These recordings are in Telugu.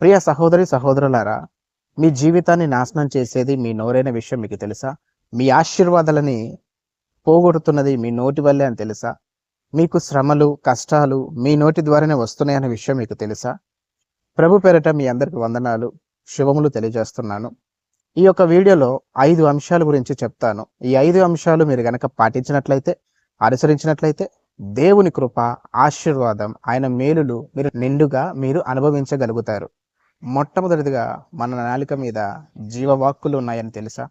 ప్రియ సహోదరి సహోదరులారా, మీ జీవితాన్ని నాశనం చేసేది మీ నోరైన విషయం మీకు తెలుసా? మీ ఆశీర్వాదాలని పోగొడుతున్నది మీ నోటి వల్లే అని తెలుసా? మీకు శ్రమలు, కష్టాలు మీ నోటి ద్వారానే వస్తున్నాయనే విషయం మీకు తెలుసా? ప్రభు పేరిట మీ అందరికి వందనాలు, శుభములు తెలియజేస్తున్నాను. ఈ యొక్క వీడియోలో 5 అంశాల గురించి చెప్తాను. ఈ 5 అంశాలు మీరు గనక పాటించినట్లయితే, అనుసరించినట్లయితే దేవుని కృప, ఆశీర్వాదం, ఆయన మేలులు మీరు అనుభవించగలుగుతారు. మొట్టమొదటిదిగా మన నాలుక మీద జీవవాక్కులు ఉన్నాయని తెలుసా?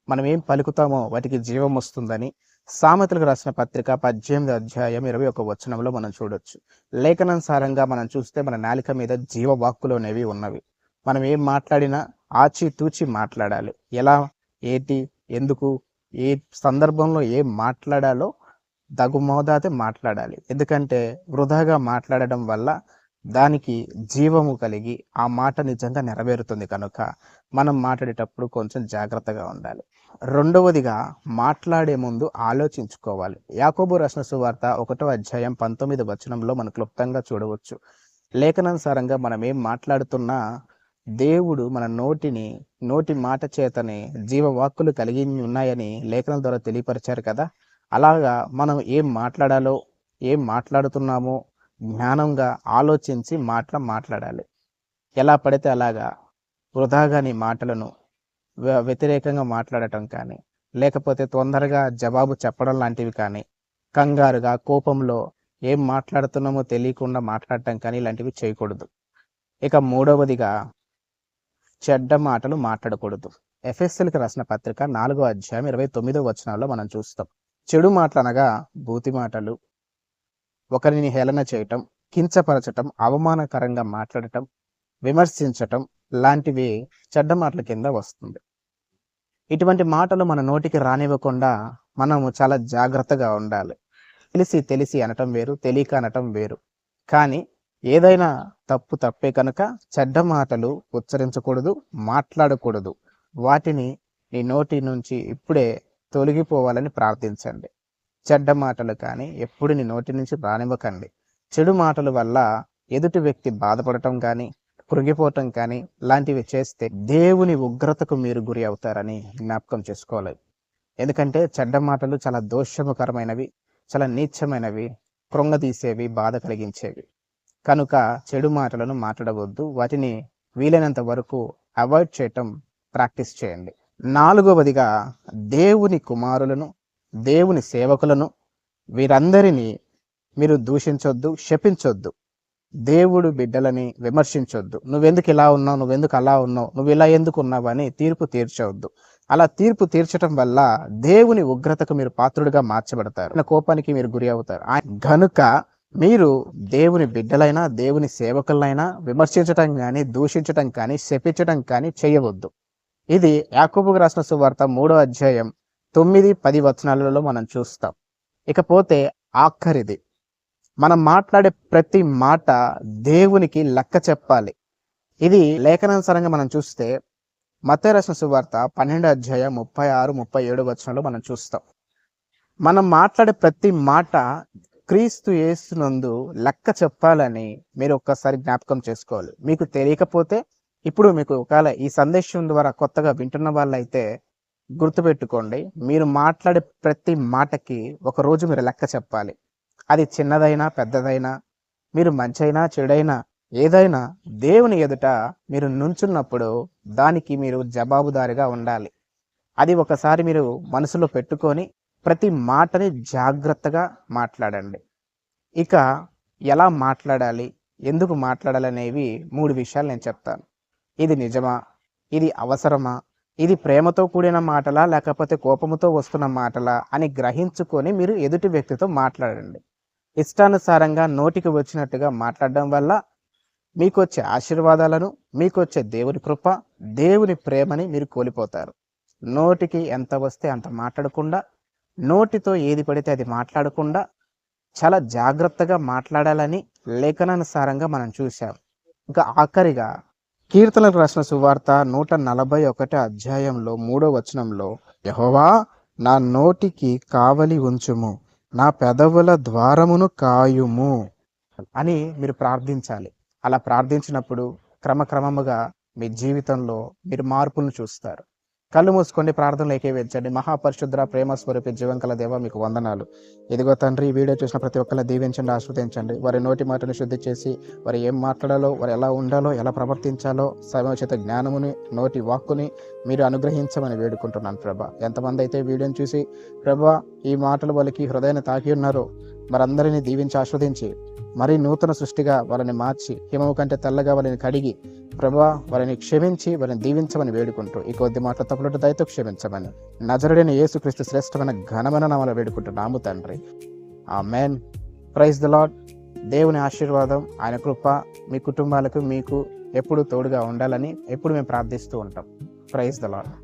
మనం ఏం పలుకుతామో వాటికి జీవం వస్తుందని సామెతలకు రాసిన పత్రిక 18 అధ్యాయం 21 వచనంలో మనం చూడొచ్చు. లేఖనానుసారంగా మనం చూస్తే మన నాలుక మీద జీవవాక్కులు అనేవి ఉన్నవి. మనం ఏం మాట్లాడినా ఆచితూచి మాట్లాడాలి. ఎలా, ఏంటి, ఎందుకు, ఏ సందర్భంలో ఏం మాట్లాడాలో తగు మోతాదే మాట్లాడాలి. ఎందుకంటే వృధాగా మాట్లాడడం వల్ల దానికి జీవము కలిగి ఆ మాట నిజంగా నెరవేరుతుంది. కనుక మనం మాట్లాడేటప్పుడు కొంచెం జాగ్రత్తగా ఉండాలి. రెండవదిగా, మాట్లాడే ముందు ఆలోచించుకోవాలి. యాకోబు రాసిన సువార్త 1వ అధ్యాయం 19 వచనంలో మనం క్లుప్తంగా చూడవచ్చు. లేఖనానుసారంగా మనం ఏం మాట్లాడుతున్నా దేవుడు మన నోటి మాట చేతనే జీవవాక్కులు కలిగి ఉన్నాయని లేఖనం ద్వారా తెలియపరిచారు కదా. అలాగా మనం ఏం మాట్లాడాలో, ఏం మాట్లాడుతున్నామో జ్ఞానంగా ఆలోచించి మాట్లాడాలి. ఎలా పడితే అలాగా వృధాగా నీ మాటలను వ్యతిరేకంగా మాట్లాడటం కానీ, లేకపోతే తొందరగా జవాబు చెప్పడం లాంటివి కానీ, కంగారుగా కోపంలో ఏం మాట్లాడుతున్నామో తెలియకుండా మాట్లాడటం కానీ ఇలాంటివి చేయకూడదు. ఇక మూడవదిగా, చెడ్డ మాటలు మాట్లాడకూడదు. ఎఫెసీయులకు రాసిన పత్రిక 4వ అధ్యాయం 29వ వచనంలో మనం చూస్తాం. చెడు మాటలు అనగా బూతి మాటలు, ఒకరిని హేళన చేయటం, కించపరచటం, అవమానకరంగా మాట్లాడటం, విమర్శించటం లాంటివి చెడ్డ మాటల కింద వస్తుంది. ఇటువంటి మాటలు మన నోటికి రానివ్వకుండా మనము చాలా జాగ్రత్తగా ఉండాలి. తెలిసి అనటం వేరు, తెలియక అనటం వేరు. కానీ ఏదైనా తప్పే కనుక చెడ్డ మాటలు ఉచ్చరించకూడదు, మాట్లాడకూడదు. వాటిని నీ నోటి నుంచి ఇప్పుడే తొలగిపోవాలని ప్రార్థించండి. చెడ్డ మాటలు కానీ ఎప్పుడు నీ నోటి నుంచి రానివ్వకండి. చెడు మాటల వల్ల ఎదుటి వ్యక్తి బాధపడటం కానీ, కృంగిపోవటం కానీ లాంటివి చేస్తే దేవుని ఉగ్రతకు మీరు గురి అవుతారని జ్ఞాపకం చేసుకోవాలి. ఎందుకంటే చెడ్డ మాటలు చాలా దోషముకరమైనవి, చాలా నీచమైనవి, కృంగదీసేవి, బాధ కలిగించేవి. కనుక చెడు మాటలను మాట్లాడవద్దు. వాటిని వీలైనంత వరకు అవాయిడ్ చేయటం ప్రాక్టీస్ చేయండి. 4వదిగా, దేవుని కుమారులను, దేవుని సేవకులను వీరందరినీ మీరు దూషించొద్దు, శపించొద్దు. దేవుడు బిడ్డలని విమర్శించొద్దు. నువ్వెందుకు ఇలా ఉన్నావు, నువ్వెందుకు అలా ఉన్నావు, నువ్వు ఇలా ఎందుకు ఉన్నావు అని తీర్పు తీర్చవద్దు. అలా తీర్పు తీర్చడం వల్ల దేవుని ఉగ్రతకు మీరు పాత్రుడిగా మార్చబడతారు, కోపానికి మీరు గురి అవుతారు. గనుక మీరు దేవుని బిడ్డలైనా, దేవుని సేవకులైనా విమర్శించటం కానీ, దూషించటం కానీ, శపించటం కానీ చేయవద్దు. ఇది యాకోబుకు రాసిన సువార్త 3వ అధ్యాయం 9-10 వచనాలలో మనం చూస్తాం. ఇకపోతే ఆఖరిది, మనం మాట్లాడే ప్రతి మాట దేవునికి లెక్క చెప్పాలి. ఇది లేఖనానుసారంగా మనం చూస్తే మత్తయి రాసిన సువార్త 12వ అధ్యాయం 36-37 వచనంలో మనం చూస్తాం. మనం మాట్లాడే ప్రతి మాట క్రీస్తు యేసునందు లెక్క చెప్పాలని మీరు ఒక్కసారి జ్ఞాపకం చేసుకోవాలి. మీకు తెలియకపోతే ఇప్పుడు మీకు ఒకవేళ ఈ సందేశం ద్వారా కొత్తగా వింటున్న వాళ్ళైతే గుర్తుపెట్టుకోండి, మీరు మాట్లాడే ప్రతి మాటకి ఒకరోజు మీరు లెక్క చెప్పాలి. అది చిన్నదైనా పెద్దదైనా, మీరు మంచైనా చెడైనా ఏదైనా దేవుని ఎదుట మీరు నుంచున్నప్పుడు దానికి మీరు జవాబుదారిగా ఉండాలి. అది ఒకసారి మీరు మనసులో పెట్టుకొని ప్రతి మాటని జాగ్రత్తగా మాట్లాడండి. ఇక ఎలా మాట్లాడాలి, ఎందుకు మాట్లాడాలి అనేవి 3 విషయాలు నేను చెప్తాను. ఇది నిజమా, ఇది అవసరమా, ఇది ప్రేమతో కూడిన మాటలా లేకపోతే కోపముతో వస్తున్న మాటలా అని గ్రహించుకొని మీరు ఎదుటి వ్యక్తితో మాట్లాడండి. ఇష్టానుసారంగా నోటికి వచ్చినట్టుగా మాట్లాడడం వల్ల మీకు వచ్చే ఆశీర్వాదాలను, మీకు వచ్చే దేవుని కృప, దేవుని ప్రేమని మీరు కోల్పోతారు. నోటికి ఎంత వస్తే అంత మాట్లాడకుండా, నోటితో ఏది పడితే అది మాట్లాడకుండా చాలా జాగ్రత్తగా మాట్లాడాలని లేఖనానుసారంగా మనం చూసాం. ఇంకా ఆఖరిగా కీర్తనలకు రాసిన సువార్త 141 అధ్యాయంలో 3వ వచనంలో, యెహోవా నా నోటికి కావలి ఉంచుము, నా పెదవుల ద్వారమును కాయుము అని మీరు ప్రార్థించాలి. అలా ప్రార్థించినప్పుడు క్రమక్రమముగా మీ జీవితంలో మీరు మార్పులను చూస్తారు. కళ్ళు మూసుకోండి, ప్రార్థనలు ఏకీభవించండి. మహాపరిశుద్ర ప్రేమ స్వరూపి జీవంకల దేవ మీకు వందనాలు. ఇదిగో తండ్రి, ఈ వీడియో చూసిన ప్రతి ఒక్కరిని దీవించండి, ఆస్వాదించండి. వారి నోటి మాటను శుద్ధి చేసి వారు ఏం మాట్లాడాలో, వారు ఎలా ఉండాలో, ఎలా ప్రవర్తించాలో సమయోచిత జ్ఞానముని, నోటి వాక్కుని మీరు అనుగ్రహించమని వేడుకుంటున్నాను ప్రభా. ఎంతమంది అయితే వీడియోని చూసి ప్రభా ఈ మాటలు వాళ్ళకి హృదయాన్ని తాకి ఉన్నారో వారందరినీ దీవించి ఆస్వాదించి మరీ నూతన సృష్టిగా వాళ్ళని మార్చి హిమము కంటే తెల్లగా వాళ్ళని కడిగి ప్రభా వారిని క్షమించి వారిని దీవించమని వేడుకుంటూ ఈ కొద్ది మాటల తప్పులతో దయతో క్షమించమని నజరుడైన యేసుక్రీస్తు శ్రేష్టమైన ఘనమైన నామములో వేడుకుంటున్నాము తండ్రి. ఆమేన్. Praise the Lord. దేవుని ఆశీర్వాదం, ఆయన కృప మీ కుటుంబాలకు మీకు ఎప్పుడు తోడుగా ఉండాలని ఎప్పుడు మేము ప్రార్థిస్తూ ఉంటాం. Praise the lord.